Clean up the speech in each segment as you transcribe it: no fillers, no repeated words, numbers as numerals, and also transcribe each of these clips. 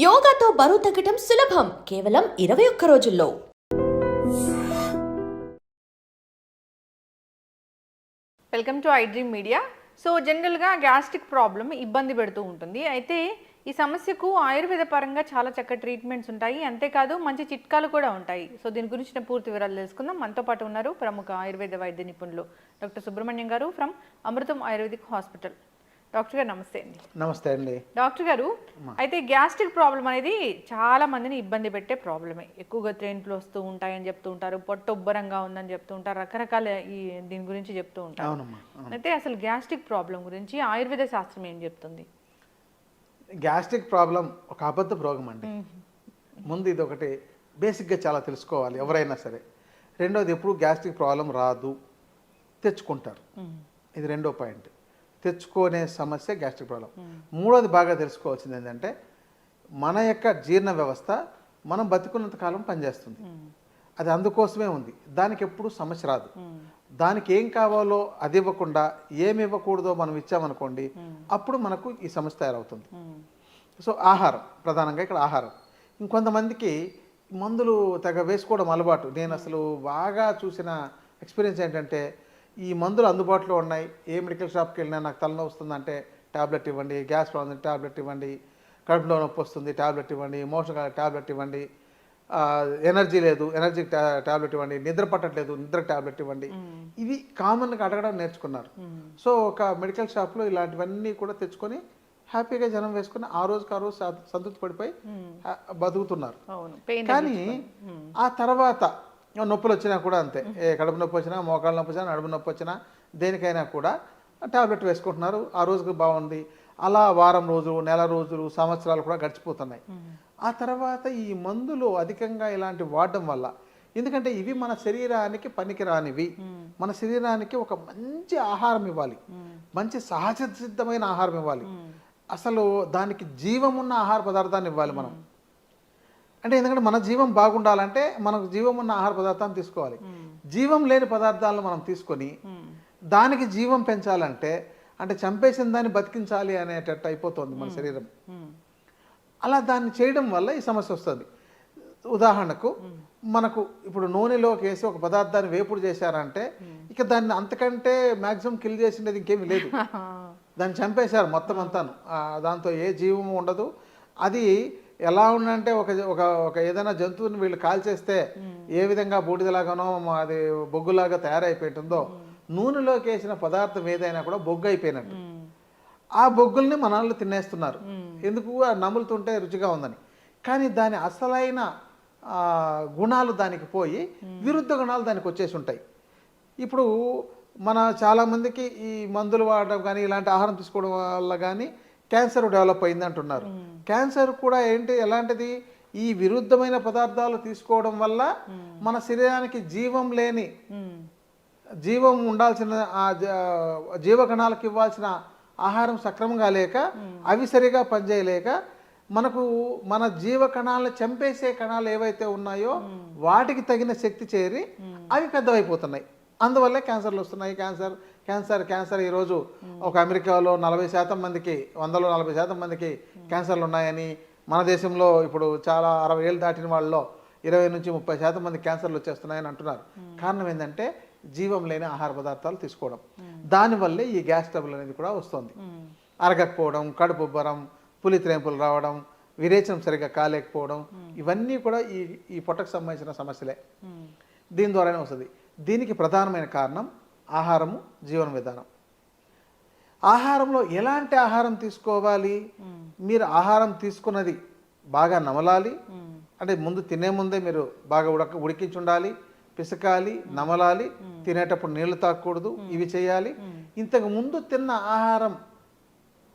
యోగాతో బరువు తగ్గటం సులభం కేవలం 21 రోజుల్లో. Welcome to I dream media. So జనరల్గా గ్యాస్ట్రిక్ ప్రాబ్లం ఇబ్బంది పెడుతూ ఉంటుంది. అయితే ఈ సమస్యకు ఆయుర్వేద పరంగా చాలా చక్కటి ట్రీట్మెంట్స్ ఉంటాయి, అంతేకాదు మంచి చిట్కాలు కూడా ఉంటాయి. సో దీని గురించిన పూర్తి వివరాలు తెలుసుకుందాం. మనతో పాటు ఉన్నారు ప్రముఖ ఆయుర్వేద వైద్య నిపుణులు డాక్టర్ సుబ్రహ్మణ్యం గారు from Amrutham ayurvedic hospital. Doctor గారు నమస్తే అండి. నమస్తే అండి. డాక్టర్ గారు, అయితే గ్యాస్ట్రిక్ ప్రాబ్లం అనేది చాలా మందిని ఇబ్బంది పెట్టే ప్రాబ్లమే. ఎక్కువగా ట్రైన్లు వస్తూ ఉంటాయని చెప్తూ ఉంటారు, పొట్ట ఉబ్బరంగా ఉందని చెప్తూ ఉంటారు, రకరకాల దీని గురించి చెప్తూ ఉంటారు. అయితే అసలు గ్యాస్ట్రిక్ ప్రాబ్లం గురించి ఆయుర్వేద శాస్త్రం ఏం చెప్తుంది? గ్యాస్ట్రిక్ ప్రాబ్లం ఒక అబద్ధ రోగం అండి. ముందు ఇది ఒకటి బేసిక్గా చాలా తెలుసుకోవాలి ఎవరైనా సరే. రెండోది, ఎప్పుడు గ్యాస్ట్రిక్ ప్రాబ్లం రాదు, తెచ్చుకుంటారు. ఇది రెండో పాయింట్, తెచ్చుకునే సమస్య గ్యాస్ట్రిక్ ప్రాబ్లం. మూడోది బాగా తెలుసుకోవాల్సింది ఏంటంటే, మన యొక్క జీర్ణ వ్యవస్థ మనం బతికున్నంత కాలం పనిచేస్తుంది, అది అందుకోసమే ఉంది. దానికి ఎప్పుడు సమస్య రాదు. దానికి ఏం కావాలో అది ఇవ్వకుండా ఏమి ఇవ్వకూడదో మనం ఇచ్చామనుకోండి, అప్పుడు మనకు ఈ సమస్య తయారవుతుంది. సో ఆహారం ప్రధానంగా ఇక్కడ ఆహారం. ఇంకొంతమందికి మందులు తెగ వేసుకోవడం అలవాటు. నేను అసలు బాగా చూసిన ఎక్స్పీరియన్స్ ఏంటంటే, ఈ మందులు అందుబాటులో ఉన్నాయి, ఏ మెడికల్ షాప్కి వెళ్ళినా నాకు తలనొప్పి వస్తుందంటే ట్యాబ్లెట్ ఇవ్వండి, గ్యాస్ ప్రాబ్లం ట్యాబ్లెట్ ఇవ్వండి, కడుపులో నొప్పి వస్తుంది ట్యాబ్లెట్ ఇవ్వండి, మోషన్ ట్యాబ్లెట్ ఇవ్వండి, ఎనర్జీ లేదు ఎనర్జీ ట్యాబ్లెట్ ఇవ్వండి, నిద్ర పట్టట్లేదు నిద్ర ట్యాబ్లెట్ ఇవ్వండి. ఇవి కామన్గా అడగడం నేర్చుకున్నారు. సో ఒక మెడికల్ షాప్లో ఇలాంటివన్నీ కూడా తెచ్చుకొని హ్యాపీగా జనం వేసుకుని ఆ రోజు సంతృప్తి పడిపోయి బతుకుతున్నారు. కానీ ఆ తర్వాత నొప్పులు వచ్చినా కూడా అంతే, కడుపు నొప్పి వచ్చినా, మోకాళ్ళ నొప్పి వచ్చినా, నడుము నొప్పి వచ్చినా, దేనికైనా కూడా టాబ్లెట్ వేసుకుంటున్నారు. ఆ రోజుకి బాగుంది. అలా వారం రోజులు, నెల రోజులు, సంవత్సరాలు కూడా గడిచిపోతున్నాయి. ఆ తర్వాత ఈ మందులు అధికంగా ఇలాంటి వాడడం వల్ల, ఎందుకంటే ఇవి మన శరీరానికి పనికి రానివి, మన శరీరానికి ఒక మంచి ఆహారం ఇవ్వాలి, మంచి సహజ సిద్ధమైన ఆహారం ఇవ్వాలి, అసలు దానికి జీవం ఉన్న ఆహార పదార్థాన్ని ఇవ్వాలి మనం. అంటే ఎందుకంటే మన జీవం బాగుండాలంటే మనకు జీవం ఉన్న ఆహార పదార్థాన్ని తీసుకోవాలి. జీవం లేని పదార్థాలను మనం తీసుకొని దానికి జీవం పెంచాలంటే, అంటే చంపేసిన దాన్ని బతికించాలి అనేటట్టు అయిపోతుంది మన శరీరం. అలా దాన్ని చేయడం వల్ల ఈ సమస్య వస్తుంది. ఉదాహరణకు మనకు ఇప్పుడు నూనెలోకి వేసి ఒక పదార్థాన్ని వేపుడు చేశారంటే, ఇక దాన్ని అంతకంటే మ్యాక్సిమం కిల్ చేసినది ఇంకేమీ లేదు, దాన్ని చంపేశారు మొత్తం అంతాను. దాంతో ఏ జీవము ఉండదు. అది ఎలా ఉందంటే, ఒక ఏదైనా జంతువుని వీళ్ళు కాల్చేస్తే ఏ విధంగా బూడిదలాగానో అది బొగ్గులాగా తయారైపోతుందో, నూనెలోకి వేసిన పదార్థం ఏదైనా కూడా బొగ్గు అయిపోయినట్టు. ఆ బొగ్గుల్ని మనల్ని తినేస్తున్నారు. ఎందుకు? నములుతుంటే రుచిగా ఉందని. కానీ దాని అసలైన గుణాలు దానికి పోయి విరుద్ధ గుణాలు దానికి వచ్చేసి ఉంటాయి. ఇప్పుడు మన చాలామందికి ఈ మందులు వాడడం కానీ ఇలాంటి ఆహారం తీసుకోవడం వల్ల కానీ క్యాన్సర్ డెవలప్ అయింది అంటున్నారు. క్యాన్సర్ కూడా ఎలాంటిది? ఈ విరుద్ధమైన పదార్థాలు తీసుకోవడం వల్ల మన శరీరానికి జీవం ఉండాల్సిన జీవకణాలకు ఇవ్వాల్సిన ఆహారం సక్రమంగా లేక, అవి సరిగా పనిచేయలేక, మన జీవకణాలను చంపేసే కణాలు ఏవైతే ఉన్నాయో వాటికి తగిన శక్తి చేరి అవి పెద్దవైపోతున్నాయి. అందువల్లే క్యాన్సర్లు వస్తున్నాయి. క్యాన్సర్ ఈరోజు ఒక అమెరికాలో 40% మందికి, 100లో 40% మందికి క్యాన్సర్లు ఉన్నాయని, మన దేశంలో ఇప్పుడు చాలా 60 ఏళ్ళు దాటిన వాళ్ళలో 20 నుంచి 30% మంది క్యాన్సర్లు వచ్చేస్తున్నాయని అంటున్నారు. కారణం ఏంటంటే జీవం లేని ఆహార పదార్థాలు తీసుకోవడం. దానివల్లే ఈ గ్యాస్ ట్రబుల్ అనేది కూడా వస్తుంది. అరగకపోవడం, కడుపు ఉబ్బరం, పులిత్రేంపులు రావడం, విరేచనం సరిగ్గా కాలేకపోవడం, ఇవన్నీ కూడా ఈ పొట్టకు సంబంధించిన సమస్యలే. దీని ద్వారానే వస్తుంది. దీనికి ప్రధానమైన కారణం ఆహారము, జీవన విధానం. ఆహారంలో ఎలాంటి ఆహారం తీసుకోవాలి? మీరు ఆహారం తీసుకున్నది బాగా నమలాలి. అంటే ముందు తినే ముందే మీరు బాగా ఉడికించి ఉండాలి, పిసకాలి, నమలాలి, తినేటప్పుడు నీళ్లు తాగకూడదు, ఇవి చేయాలి. ఇంతకు ముందు తిన్న ఆహారం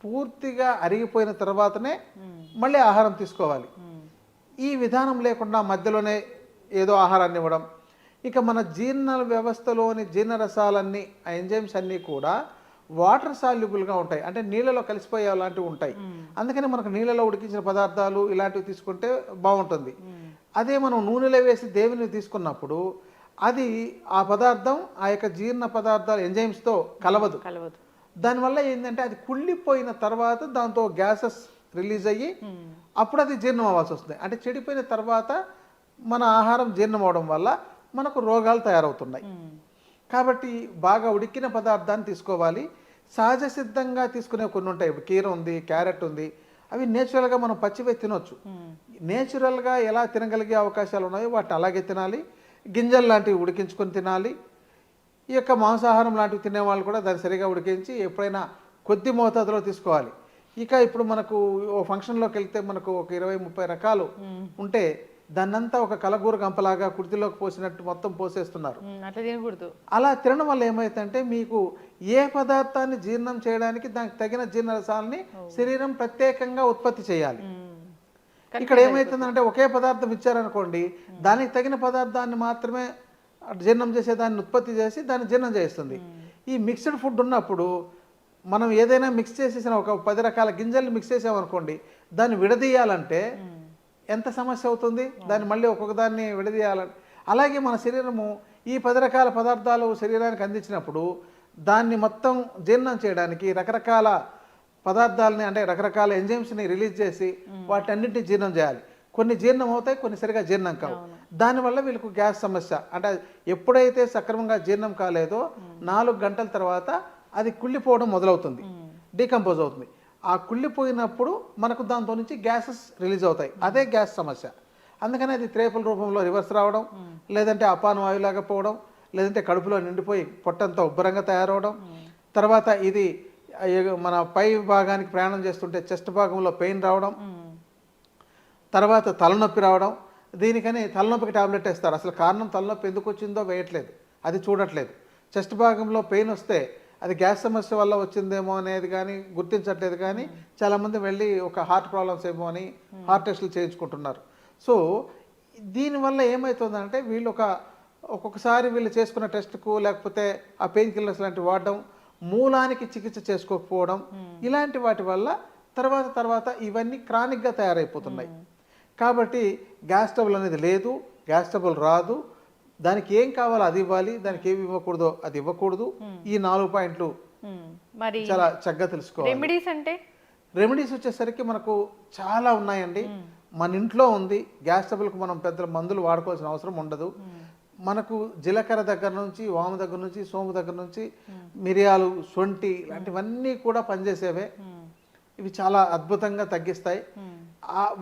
పూర్తిగా అరిగిపోయిన తర్వాతనే మళ్ళీ ఆహారం తీసుకోవాలి. ఈ విధానం లేకుండా మధ్యలోనే ఏదో ఆహారాన్ని ఇవ్వడం, ఇక మన జీర్ణ వ్యవస్థలోని జీర్ణరసాలన్నీ, ఆ ఎంజైమ్స్ అన్నీ కూడా వాటర్ సాల్యుబుల్గా ఉంటాయి, అంటే నీళ్ళలో కలిసిపోయే అలాంటివి ఉంటాయి. అందుకని మనకు నీళ్ళలో ఉడికించిన పదార్థాలు ఇలాంటివి తీసుకుంటే బాగుంటుంది. అదే మనం నూనెలో వేసి దేవిని తీసుకున్నప్పుడు అది ఆ పదార్థం ఆ యొక్క జీర్ణ పదార్థాలు ఎంజైమ్స్తో కలవదు. దానివల్ల ఏంటంటే అది కుళ్ళిపోయిన తర్వాత దాంతో గ్యాసెస్ రిలీజ్ అయ్యి అప్పుడు అది జీర్ణం అవ్వాల్సి వస్తుంది. అంటే చెడిపోయిన తర్వాత మన ఆహారం జీర్ణం అవడం వల్ల మనకు రోగాలు తయారవుతున్నాయి. కాబట్టి బాగా ఉడికిన పదార్థాన్ని తీసుకోవాలి. సహజ సిద్ధంగా తీసుకునే కొన్ని ఉంటాయి. ఇప్పుడు కీర ఉంది, క్యారెట్ ఉంది, అవి నేచురల్గా మనం పచ్చివే తినొచ్చు. నేచురల్గా ఎలా తినగలిగే అవకాశాలు ఉన్నాయో వాటిని అలాగే తినాలి. గింజలు లాంటివి ఉడికించుకొని తినాలి. ఈ యొక్క మాంసాహారం లాంటివి తినేవాళ్ళు కూడా దాన్ని సరిగా ఉడికించి ఎప్పుడైనా కొద్ది మోతాదులో తీసుకోవాలి. ఇక ఇప్పుడు మనకు ఓ ఫంక్షన్లోకి వెళ్తే మనకు ఒక 20-30 రకాలు ఉంటే దాన్నంతా ఒక కలగూర గంపలాగా కుర్తిలోకి పోసినట్టు మొత్తం పోసేస్తున్నారు. అట్లా తినకూడదు. అలా తినడం వల్ల ఏమైతుందంటే మీకు ఏ పదార్థాన్ని జీర్ణం చేయడానికి దానికి తగిన జీర్ణరసాలని శరీరం ప్రత్యేకంగా ఉత్పత్తి చేయాలి. ఇక్కడ ఏమవుతుందంటే ఒకే పదార్థం ఇచ్చారనుకోండి, దానికి తగిన పదార్థాన్ని మాత్రమే జీర్ణం చేసే దాన్ని ఉత్పత్తి చేసి దాన్ని జీర్ణం చేస్తుంది. ఈ మిక్స్డ్ ఫుడ్ ఉన్నప్పుడు మనం ఏదైనా మిక్స్ చేసేసిన ఒక 10 రకాల గింజల్ని మిక్స్ చేసామనుకోండి, దాన్ని విడదీయాలంటే ఎంత సమస్య అవుతుంది. దాన్ని మళ్ళీ ఒక్కొక్క దాన్ని విడదీయాలని. అలాగే మన శరీరము ఈ 10 రకాల పదార్థాలు శరీరానికి అందించినప్పుడు దాన్ని మొత్తం జీర్ణం చేయడానికి రకరకాల పదార్థాలని అంటే రకరకాల ఎంజైమ్స్ని రిలీజ్ చేసి వాటన్నింటినీ జీర్ణం చేయాలి. కొన్ని జీర్ణం అవుతాయి, కొన్ని సరిగా జీర్ణం కావు. దానివల్ల వీళ్ళకు గ్యాస్ సమస్య. అంటే ఎప్పుడైతే సక్రమంగా జీర్ణం కాలేదో 4 గంటల తర్వాత అది కుళ్ళిపోవడం మొదలవుతుంది, డీకంపోజ్ అవుతుంది. ఆ కుళ్ళిపోయినప్పుడు మనకు దాంతో నుంచి గ్యాసెస్ రిలీజ్ అవుతాయి. అదే గ్యాస్ సమస్య. అందుకని అది త్రేపుల రూపంలో రివర్స్ రావడం, లేదంటే అపాన వాయులాగా పోవడం, లేదంటే కడుపులో నిండిపోయి పొట్టంతా ఉబ్బరంగా తయారవడం, తర్వాత ఇది మన పై భాగానికి ప్రయాణం చేస్తుంటే చెస్ట్ భాగంలో పెయిన్ రావడం, తర్వాత తలనొప్పి రావడం. దీనికని తలనొప్పికి టాబ్లెట్ వేస్తారు. అసలు కారణం తలనొప్పి ఎందుకు వచ్చిందో వేయట్లేదు, అది చూడట్లేదు. చెస్ట్ భాగంలో పెయిన్ వస్తే అది గ్యాస్ సమస్య వల్ల వచ్చిందేమో అనేది కానీ గుర్తించట్లేదు. కానీ చాలామంది వెళ్ళి ఒక హార్ట్ ప్రాబ్లమ్స్ ఏమో అని హార్ట్ టెస్టులు చేయించుకుంటున్నారు. సో దీనివల్ల ఏమవుతుందంటే వీళ్ళు ఒక్కొక్కసారి వీళ్ళు చేసుకున్న టెస్ట్కు లేకపోతే ఆ పెయిన్ కిల్లర్స్ లాంటివి వాడడం, మూలానికి చికిత్స చేసుకోకపోవడం, ఇలాంటి వాటి వల్ల తర్వాత ఇవన్నీ క్రానిక్గా తయారైపోతున్నాయి. కాబట్టి గ్యాస్ ట్రబుల్ అనేది లేదు, గ్యాస్ ట్రబుల్ రాదు. దానికి ఏం కావాలో అది ఇవ్వాలి, దానికి ఏమి ఇవ్వకూడదో అది ఇవ్వకూడదు. ఈ 4 పాయింట్లు మరి చాలా చక్కగా తెలుసుకోవాలి. రెమెడీస్ అంటే రెమెడీస్ వచ్చేసరికి మనకు చాలా ఉన్నాయండి. మన ఇంట్లో ఉంది. గ్యాస్ ట్రబుల్కి మనం పెద్ద మందులు వాడుకోవాల్సిన అవసరం ఉండదు. మనకు జీలకర్ర దగ్గర నుంచి, వాము దగ్గర నుంచి, సోము దగ్గర నుంచి, మిరియాలు, సొంటి ఇలాంటివన్నీ కూడా పనిచేసేవే. ఇవి చాలా అద్భుతంగా తగ్గిస్తాయి.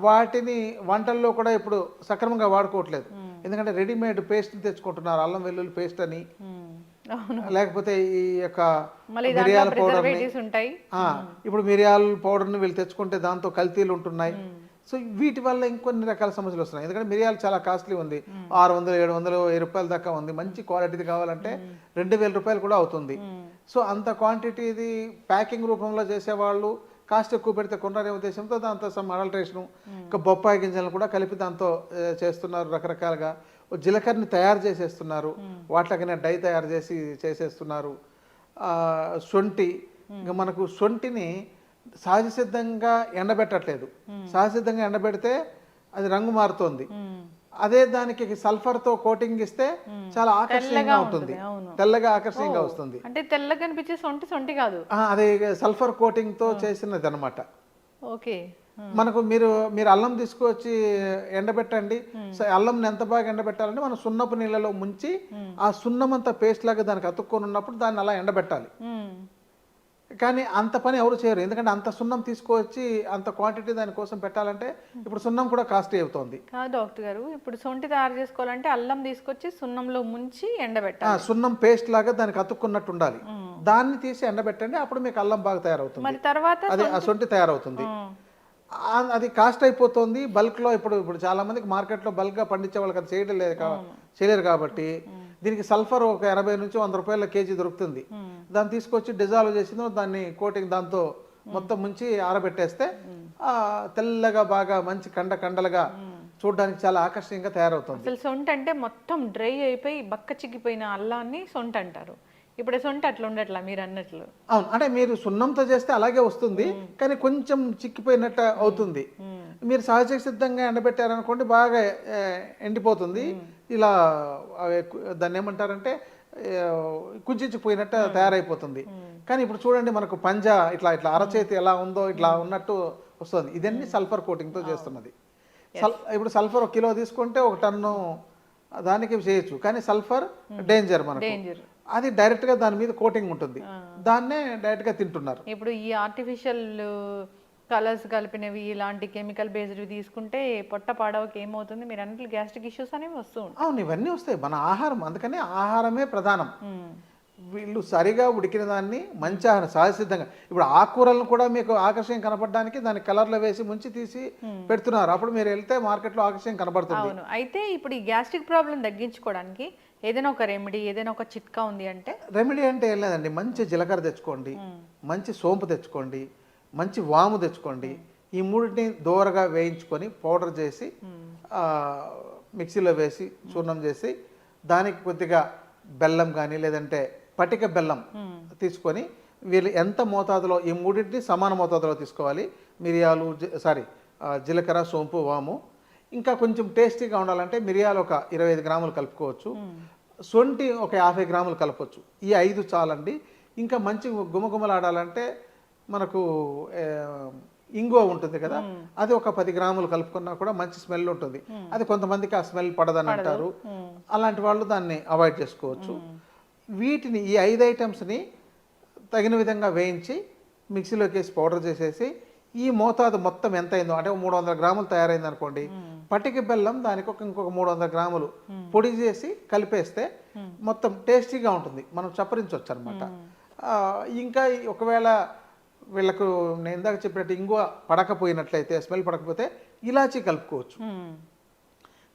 వాటిని వంటల్లో కూడా ఇప్పుడు సక్రమంగా వాడుకోవట్లేదు. ఎందుకంటే రెడీమేడ్ పేస్ట్ తెచ్చుకుంటున్నారు, అల్లం వెల్లుల్లి పేస్ట్ అని, లేకపోతే ఈ యొక్క మిరియాల పౌడర్. ఇప్పుడు మిరియాల పౌడర్ని వీళ్ళు తెచ్చుకుంటే దాంతో కల్తీలు ఉంటున్నాయి. సో వీటి వల్ల ఇంకొన్ని రకాల సమస్యలు వస్తున్నాయి. ఎందుకంటే మిరియాలు చాలా కాస్ట్లీ ఉంది, 600, 700, 1000 రూపాయల దాకా ఉంది. మంచి క్వాలిటీది కావాలంటే 2000 రూపాయలు కూడా అవుతుంది. సో అంత క్వాంటిటీది ప్యాకింగ్ రూపంలో చేసేవాళ్ళు కాస్ట్ ఎక్కువ పెడితే కొనరనే ఉద్దేశంతో దాంతో సమ్ అడల్ట్రేషను, ఇంకా బొప్పాయి గింజలను కూడా కలిపి దాంతో చేస్తున్నారు. రకరకాలుగా జీలకర్రని తయారు చేసేస్తున్నారు, వాటికనే డై తయారు చేసేస్తున్నారు. శొంఠి, ఇంకా మనకు శొంఠిని సహజ సిద్ధంగా ఎండబెట్టట్లేదు. సహజ సిద్ధంగా ఎండబెడితే అది రంగు మారుతుంది. అదే దానికి సల్ఫర్తో కోటింగ్ ఇస్తే చాలా ఆకర్షణీయంగా ఉంటుంది, తెల్లగా ఆకర్షణీయంగా వస్తుంది. అంటే తెల్లగా కనిపించే సొంటి కాదు, అది సల్ఫర్ కోటింగ్ తో చేసినది అనమాట. ఓకే. మనకు మీరు అల్లం తీసుకొచ్చి ఎండబెట్టండి. అల్లం ఎంత బాగా ఎండబెట్టాలంటే మనం సున్నపు నీళ్ళలో ముంచి ఆ సున్నం అంతా పేస్ట్ లాగా దానికి అతుక్కొని ఉన్నప్పుడు దాన్ని అలా ఎండబెట్టాలి. కానీ అంత పని ఎవరు చేయరు. ఎందుకంటే అంత సున్నం తీసుకొచ్చి అంత క్వాంటిటీ దానికోసం పెట్టాలంటే ఇప్పుడు సున్నం కూడా కాస్ట్లీ అవుతుంది. కాదు డాక్టర్ గారు, ఇప్పుడు సొంటి తయారు చేసుకోవాలంటే అల్లం తీసుకొచ్చి సున్నంలో ముంచి ఎండబెట్టాలి. సున్నం పేస్ట్ లాగా దానికి అతుక్కున్నట్టు ఉండాలి. దాన్ని తీసి ఎండబెట్టండి, అప్పుడు మీకు అల్లం బాగా తయారవుతుంది. మరి తర్వాత అదే ఆ సొంటి తయారవుతుంది. అది కాస్ట్ అయిపోతుంది బల్క్లో. ఇప్పుడు చాలా మందికి మార్కెట్లో బల్క్గా పండించే వాళ్ళకి అది చేయలేరు కాబట్టి దీనికి సల్ఫర్ ఒక 80 నుంచి 100 రూపాయల కేజీ దొరుకుతుంది. దాన్ని తీసుకొచ్చి డిజాల్వ్ చేసిందో దాన్ని కోటింగ్ దాంతో మొత్తం ముంచి ఆరబెట్టేస్తే తెల్లగా బాగా మంచి కండలుగా చూడడానికి చాలా ఆకర్షణీయంగా తయారవుతుంది. అసలు సొంట అంటే మొత్తం డ్రై అయిపోయి బక్క చిక్కిపోయిన అల్లాన్ని సొంట అంటారు. ఇప్పుడు సొంట అట్లా ఉండట్లా మీరు అన్నట్లు. అవును, అంటే మీరు సున్నంతో చేస్తే అలాగే వస్తుంది, కానీ కొంచెం చిక్కిపోయినట్టు అవుతుంది. మీరు సహజ సిద్ధంగా ఎండబెట్టారనుకోండి బాగా ఎండిపోతుంది. ఇలా దాన్ని ఏమంటారంటే కుంచుకుపోయినట్టు తయారైపోతుంది. కానీ ఇప్పుడు చూడండి, మనకు పంజా ఇట్లా అరచేతి ఎలా ఉందో ఇట్లా ఉన్నట్టు వస్తుంది. ఇదన్నీ సల్ఫర్ కోటింగ్తో చేస్తున్నది. ఇప్పుడు సల్ఫర్ 1 కిలో తీసుకుంటే 1 టన్ను దానికి చేయొచ్చు, కానీ సల్ఫర్ డేంజర్ మనకు. అది డైరెక్ట్గా దాని మీద కోటింగ్ ఉంటుంది, దాన్నే డైరెక్ట్గా తింటున్నారు. ఇప్పుడు ఈ ఆర్టిఫిషియల్ కలర్స్ కలిపినవి ఇలాంటి కెమికల్ బేస్డ్ తీసుకుంటే పొట్ట పాడవకి ఏమవుతుంది, మీరు అన్నట్లు గ్యాస్ట్రిక్ ఇష్యూస్ అనేవి వస్తూ ఉంటాయి. అవును, ఇవన్నీ వస్తాయి. మన ఆహారం, అందుకని ఆహారమే ప్రధానం. వీళ్ళు సరిగా ఉడికిన దాన్ని మంచి ఆహారం సహజసిద్ధంగా, ఇప్పుడు ఆకుకూరలను కూడా మీకు ఆకర్షణ కనపడడానికి దాని కలర్లో వేసి ముంచి తీసి పెడుతున్నారు. అప్పుడు మీరు వెళ్తే మార్కెట్లో ఆకర్షణ కనపడుతుంది. అవును. అయితే ఇప్పుడు ఈ గ్యాస్ట్రిక్ ప్రాబ్లం తగ్గించుకోవడానికి ఏదైనా ఒక రెమెడీ, ఏదైనా ఒక చిట్కా ఉంది అంటే? రెమెడీ అంటే ఏం లేదండి, మంచి జీలకర్ర తెచ్చుకోండి, మంచి సోంపు తెచ్చుకోండి, మంచి వాము తెచ్చుకోండి. ఈ మూడింటిని దోరగా వేయించుకొని పౌడర్ చేసి మిక్సీలో వేసి చూర్ణం చేసి దానికి కొద్దిగా బెల్లం కానీ లేదంటే పటిక బెల్లం తీసుకొని వీళ్ళు ఎంత మోతాదులో, ఈ మూడింటిని సమాన మోతాదులో తీసుకోవాలి. మిరియాలు జీలకర్ర, సోంపు, వాము. ఇంకా కొంచెం టేస్టీగా ఉండాలంటే మిరియాలు ఒక 25 గ్రాములు కలుపుకోవచ్చు, సొంటి ఒక 50 గ్రాములు కలపవచ్చు. ఈ 5 చాలండి. ఇంకా మంచి గుమగుమలాడాలంటే మనకు ఇంగువ ఉంటుంది కదా, అది ఒక 10 గ్రాములు కలుపుకున్నా కూడా మంచి స్మెల్ ఉంటుంది. అది కొంతమందికి ఆ స్మెల్ పడదని అంటారు, అలాంటి వాళ్ళు దాన్ని అవాయిడ్ చేసుకోవచ్చు. వీటిని, ఈ 5 ఐటమ్స్ని తగిన విధంగా వేయించి మిక్సీలోకి వేసి పౌడర్ చేసేసి, ఈ మోతాదు మొత్తం ఎంత అయిందో, అంటే 300 గ్రాములు తయారైంది అనుకోండి, పటిక బెల్లం దానికి ఇంకొక 300 గ్రాములు పొడి చేసి కలిపేస్తే మొత్తం టేస్టీగా ఉంటుంది, మనం చప్పరించవచ్చు అనమాట. ఇంకా ఒకవేళ వీళ్ళకు నేను ఇందాక చెప్పినట్టు ఇంగువ పడకపోయినట్లయితే, స్మెల్ పడకపోతే ఇలాచీ కలుపుకోవచ్చు.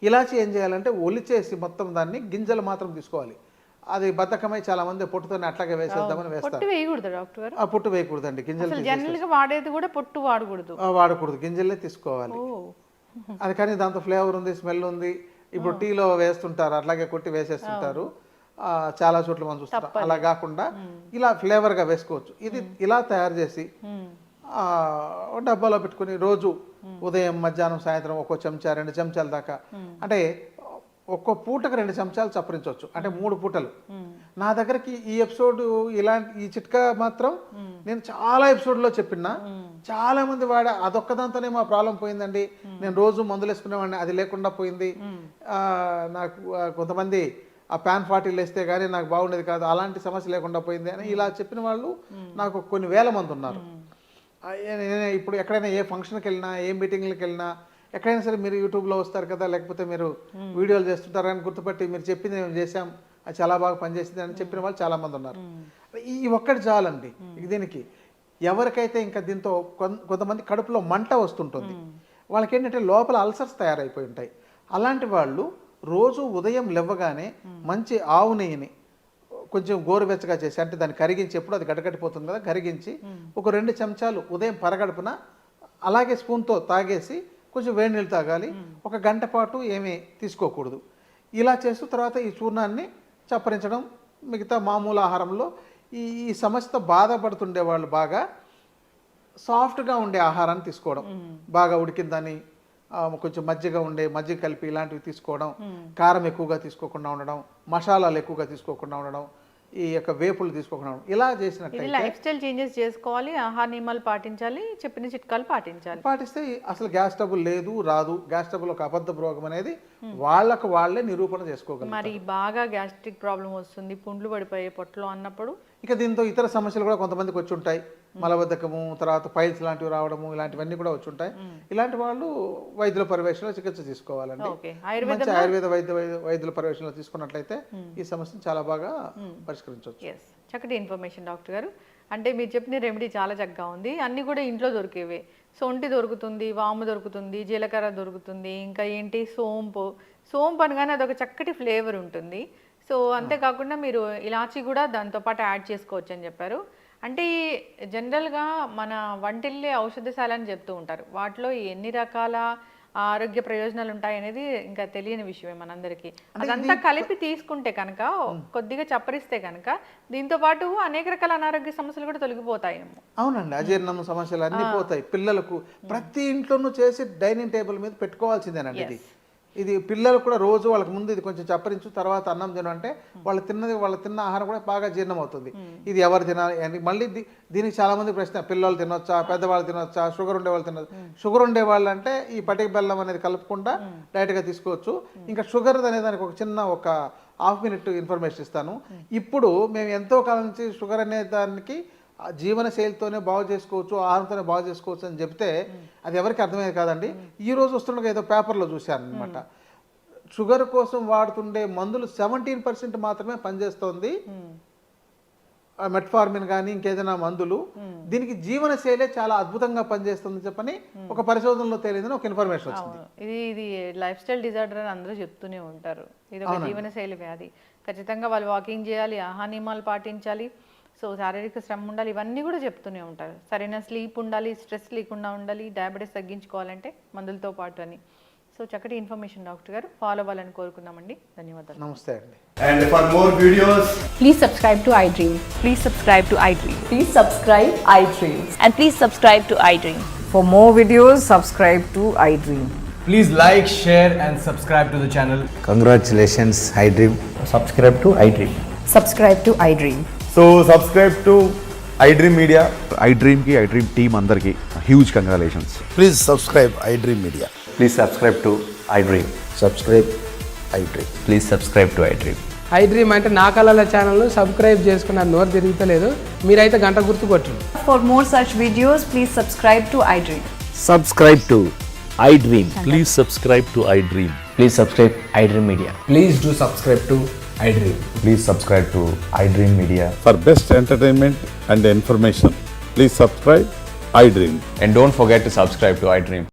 ఇలాచీ ఏం చేయాలంటే ఒలిచేసి మొత్తం దాన్ని గింజలు మాత్రం తీసుకోవాలి. అది బద్ధకమై చాలా మంది పొట్టుతోనే అట్లాగే వేసేద్దామని వేస్తారు. పొట్టు వేయకూడదండి, గింజలు వాడేది కూడా పొట్టు వాడకూడదు, గింజలే తీసుకోవాలి. అది కానీ దాంతో ఫ్లేవర్ ఉంది, స్మెల్ ఉంది. ఇప్పుడు టీలో వేస్తుంటారు, అట్లాగే కొట్టి వేసేస్తుంటారు, చాలా చోట్ల మనం చూస్తాం. అలా కాకుండా ఇలా ఫ్లేవర్గా వేసుకోవచ్చు. ఇది ఇలా తయారు చేసి డబ్బాలో పెట్టుకుని రోజు ఉదయం, మధ్యాహ్నం, సాయంత్రం 1 చెంచా 2 చెంచాల దాకా, అంటే ఒక్కో పూటకు 2 చెంచాలు చప్పరించవచ్చు, అంటే 3 పూటలు. నా దగ్గరికి ఈ ఎపిసోడ్ ఈ చిట్కా మాత్రం నేను చాలా ఎపిసోడ్లో చెప్పినా, చాలా మంది వాడే అదొక్కదాంతోనే మా ప్రాబ్లం పోయిందండి, నేను రోజు మందులు వేసుకునేవాడిని, అది లేకుండా పోయింది. నాకు కొంతమంది ఆ ప్యాన్ 40 వేస్తే కానీ నాకు బాగుండేది కాదు, అలాంటి సమస్య లేకుండా పోయింది అని ఇలా చెప్పిన వాళ్ళు నాకు కొన్ని వేల మంది ఉన్నారు. ఇప్పుడు ఎక్కడైనా ఏ ఫంక్షన్కి వెళ్ళినా, ఏ మీటింగ్లకు వెళ్ళినా, ఎక్కడైనా సరే మీరు యూట్యూబ్లో వస్తారు కదా, లేకపోతే మీరు వీడియోలు చేస్తుంటారని గుర్తుపట్టి మీరు చెప్పింది మేము చేసాం, అది చాలా బాగా పనిచేసింది అని చెప్పిన వాళ్ళు చాలామంది ఉన్నారు. ఈ ఒక్కటి చాలండి దీనికి. ఎవరికైతే ఇంకా దీంతో కొంతమంది కడుపులో మంట వస్తుంటుంది, వాళ్ళకి ఏంటంటే లోపల అల్సర్స్ తయారైపోయి ఉంటాయి. అలాంటి వాళ్ళు రోజు ఉదయం లేవగానే మంచి ఆవు నెయ్యిని కొంచెం గోరువెచ్చగా చేసి, అంటే దాన్ని కరిగించి, ఎప్పుడు అది గడగడిపోతుంది కదా, కరిగించి ఒక 2 చెంచాలు ఉదయం పరగడుపున అలాగే స్పూన్తో తాగేసి కొంచెం వేడి నీళ్ళు తాగాలి. 1 గంట పాటు ఏమీ తీసుకోకూడదు. ఇలా చేస్తూ తర్వాత ఈ చూర్ణాన్ని చప్పరించడం. మిగతా మామూలు ఆహారంలో ఈ సమస్యతో బాధపడుతుండే వాళ్ళు బాగా సాఫ్ట్గా ఉండే ఆహారాన్ని తీసుకోవడం, బాగా ఉడికిందని కొంచెం మజ్జిగ కలిపి ఇలాంటివి తీసుకోవడం, కారం ఎక్కువగా తీసుకోకుండా ఉండడం, మసాలాలు ఎక్కువగా తీసుకోకుండా ఉండడం, ఈ యొక్క వేపులు తీసుకోకుండా ఉండడం, ఇలా చేసినట్లయితే లైఫ్ స్టైల్ చేంజెస్ చేసుకోవాలి, ఆహార నియమాలు పాటించాలి, చెప్పిన చిట్కాలు పాటిస్తే అసలు గ్యాస్ ట్రబుల్ రాదు. గ్యాస్ ట్రబుల్ ఒక అబద్ధ రోగం అనేది వాళ్ళకు వాళ్ళే నిరూపణ చేసుకోగలరు. మరి బాగా గ్యాస్ట్రిక్ ప్రాబ్లం వస్తుంది, పుండ్లు పడిపోయే పొట్టలో అన్నప్పుడు ఇక దీంతో ఇతర సమస్యలు కూడా కొంతమందికి వచ్చి ఉంటాయి. మలబద్ధకము, తర్వాత పైల్స్ లాంటివి రావడము, ఇలాంటివన్నీ కూడా వచ్చి ఉంటాయి. ఇలాంటి వాళ్ళు వైద్యుల పర్యవేక్షణలో చికిత్స తీసుకోవాలండి. మంచి ఆయుర్వేద వైద్యుల పర్యవేక్షణలో తీసుకున్నట్లయితే ఈ సమస్యను చాలా బాగా పరిష్కరించవచ్చు. చక్కటి ఇన్ఫర్మేషన్ డాక్టర్ గారు. అంటే మీరు చెప్పిన రెమెడీ చాలా చక్కగా ఉంది. అన్నీ కూడా ఇంట్లో దొరికేవే. సొంటి దొరుకుతుంది, వాము దొరుకుతుంది, జీలకర్ర దొరుకుతుంది, ఇంకా ఏంటి సోంపు అనగానే అదొక చక్కటి ఫ్లేవర్ ఉంటుంది. సో అంతేకాకుండా మీరు ఇలాచీ కూడా దాంతోపాటు యాడ్ చేసుకోవచ్చు అని చెప్పారు. అంటే జనరల్గా మన వంటిల్లే ఔషధశాల అని చెప్తూ ఉంటారు, వాటిలో ఎన్ని రకాల ఆరోగ్య ప్రయోజనాలు ఉంటాయి అనేది ఇంకా తెలియని విషయమే మనందరికీ. అదంతా కలిపి తీసుకుంటే కనుక, కొద్దిగా చప్పరిస్తే కనుక దీంతో పాటు అనేక రకాల అనారోగ్య సమస్యలు కూడా తొలగిపోతాయేమో. అవునండి, అజీర్ణం సమస్యలు అన్నీ పోతాయి. పిల్లలకు ప్రతి ఇంట్లోనూ చేసి డైనింగ్ టేబుల్ మీద పెట్టుకోవాల్సిందేనండి. ఇది ఇది పిల్లలు కూడా రోజు వాళ్ళకి ముందు ఇది కొంచెం చప్పరించు తర్వాత అన్నం తినంటే వాళ్ళు తిన్న ఆహారం కూడా బాగా జీర్ణం అవుతుంది. ఇది ఎవరు తినాలి అని మళ్ళీ దీనికి చాలామంది ప్రశ్న, పిల్లలు తినొచ్చా, పెద్దవాళ్ళు తినొచ్చా, షుగర్ ఉండేవాళ్ళు తినొచ్చు. షుగర్ ఉండేవాళ్ళు అంటే ఈ పటిక బెల్లం అనేది కలుపుకుండా డైరెక్ట్గా తీసుకోవచ్చు. ఇంకా షుగర్ అనే దానికి ఒక హాఫ్ మినిట్ ఇన్ఫర్మేషన్ ఇస్తాను. ఇప్పుడు మేము ఎంతో కాలం నుంచి షుగర్ అనే దానికి జీవన శైలితోనే బాగు చేసుకోవచ్చు, ఆహారంతోనే బాగు చేసుకోవచ్చు అని చెప్తే అది ఎవరికి అర్థమయ్యేది కాదండి. ఈ రోజు వస్తుండగా ఏదో పేపర్లో చూశాను అనమాట, షుగర్ కోసం వాడుతుండే మందులు 17% మాత్రమే పనిచేస్తోంది, మెట్ఫార్మిన్ కానీ ఇంకేదైనా మందులు, దీనికి జీవన శైలే చాలా అద్భుతంగా పనిచేస్తుంది చెప్పని ఒక పరిశోధనలో తేలిందని ఒక ఇన్ఫర్మేషన్ వచ్చింది. ఇది లైఫ్ స్టైల్ డిజార్డర్ అని అందరూ చెప్తూనే ఉంటారు. ఇది ఒక జీవనశైలి వ్యాధి. ఖచ్చితంగా వాళ్ళు వాకింగ్ చేయాలి, ఆహార నియమాలు పాటించాలి, సో శారీరక శ్రమ ఉండాలి, ఇవన్నీ కూడా చెప్తూనే ఉంటారు. సరైన స్లీప్ ఉండాలి, స్ట్రెస్ లేకుండా ఉండాలి, డయాబెటీస్ తగ్గించుకోవాలంటే మందులతో పాటు అని. సో చక్కటి ఇన్ఫర్మేషన్ డాక్టర్ గారు, ఫాలో అవ్వాలని కోరుకున్నామండి. ధన్యవాదాలు. నమస్తే అండి. And for more videos, Please subscribe to iDream. Please subscribe to iDream. Please subscribe iDream. And please subscribe to iDream. For more videos, subscribe to iDream. Please like, share and subscribe to the channel. Congratulations, iDream. Subscribe to iDream. Subscribe to iDream. so subscribe to iDream Media. iDream team andarki huge congratulations. Please subscribe iDream Media. Please subscribe to iDream. Subscribe iDream. Please subscribe to iDream. iDream అంటే నా కళల ఛానల్ను subscribe చేసుకున్న నోరు తిరుగుతలేదు, మీరైతే గంట గుర్తు కొట్టండి. For more such videos, please subscribe to iDream. Subscribe to iDream. Please subscribe to iDream. Please subscribe iDream Media. Please do subscribe to iDream. Please subscribe to iDream Media. For best entertainment and information, please subscribe iDream. And don't forget to subscribe to iDream.